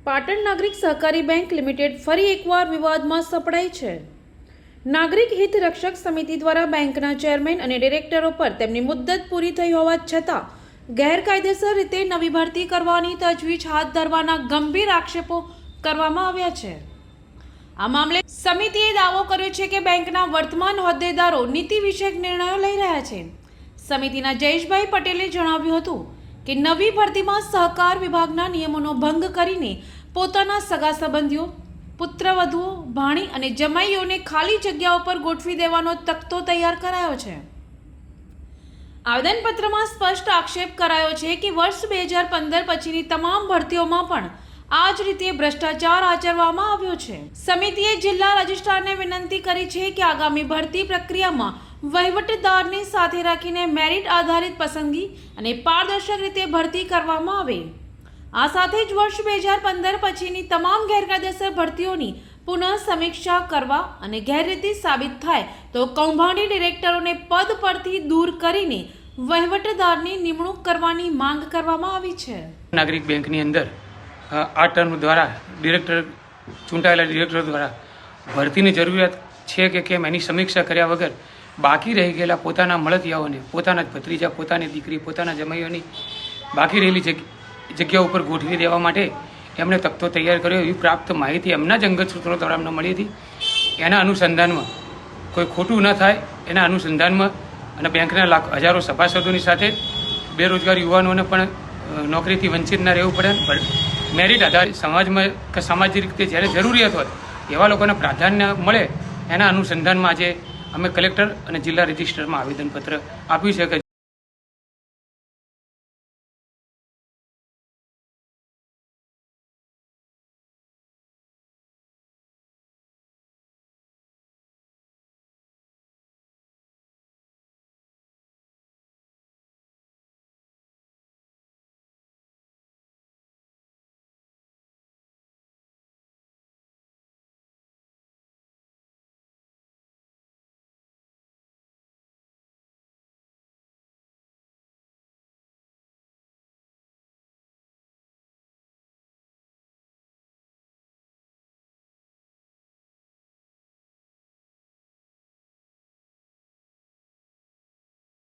પાટણ નાગરિક સહકારી bank limited ફરી એકવાર વિવાદમાં સપડાઈ છે। નાગરિક હિત રક્ષક સમિતિ દ્વારા બેંકના ચેરમેન અને ડિરેક્ટરો પર તેમની મુદ્દત પૂરી થઈ હોવા છતાં ગેરકાયદેસર રીતે નવી ભરતી કરવાની તજવીજ હાથ ધરવાના ગંભીર આક્ષેપો કરવામાં આવ્યા છે। આ મામલે સમિતિએ દાવો કર્યો છે કે બેંકના વર્તમાન હોદ્દેદારો નીતિ વિષયક નિર્ણયો લઈ રહ્યા છે। સમિતિના જયેશભાઈ પટેલે જણાવ્યું હતું કે નવી ભરતીમાં સહકાર વિભાગના નિયમોનો ભંગ કરીને પોતાના સગા સંબંધીઓ, પુત્રવધુઓ, ભાણી અને જમાઈઓને ખાલી જગ્યાઓ પર ગોઠવી દેવાનો તખ્તો તૈયાર કરાયો છે। આવેદનપત્રમાં સ્પષ્ટ આક્ષેપ કરાયો છે કે વર્ષ 2015 પછીની તમામ ભરતીઓમાં પણ આ જ રીતે ભ્રષ્ટાચાર આચરવામાં આવ્યો છે। સમિતિએ જિલ્લા રજિસ્ટ્રારને વિનંતી કરી છે કે આગામી ભરતી પ્રક્રિયામાં વહીવટદારને સાથે રાખીને મેરિટ આધારિત પસંદગી અને પારદર્શક રીતે ભરતી કરવામાં આવે। આ સાથે જ વર્ષ 2015 પછીની તમામ ગેરકાયદેસર ભરતીઓની પુનઃ સમીક્ષા કરવા અને ગેરરીતિ સાબિત થાય તો કૌભાંડી ડિરેક્ટરોને પદ પરથી દૂર કરીને વહીવટદારની નિમણૂક કરવાની માંગ કરવામાં આવી છે। નાગરિક બેંકની અંદર આ ટર્મ દ્વારા ચૂંટાયેલા ડિરેક્ટર દ્વારા ભરતીની જરૂરિયાત છે કે કેમ એની સમીક્ષા કર્યા વગર બાકી રહી ગયેલા પોતાના મળતિયાઓને, પોતાના ભત્રીજા, પોતાની દીકરી, પોતાના જમાઈઓની બાકી રહેલી જગ્યા ઉપર ગોઠવી દેવા માટે એમણે તખ્તો તૈયાર કર્યો એવી પ્રાપ્ત માહિતી એમના જ અંગત સૂત્રો દ્વારા અમને મળી હતી। એના અનુસંધાનમાં કોઈ ખોટું ન થાય એના અનુસંધાનમાં અને બેંકના હજારો સભાસદોની સાથે બેરોજગાર યુવાનોને પણ નોકરીથી વંચિત ન રહેવું પડે, મેરિટ આધારિત સમાજમાં કે સામાજિક રીતે જ્યારે જરૂરિયાત હોય એવા લોકોને પ્રાધાન્ય મળે એના અનુસંધાનમાં આજે અમે કલેક્ટર અને જિલ્લા રજિસ્ટ્રારમાં આવેદનપત્ર આપ્યું છે કે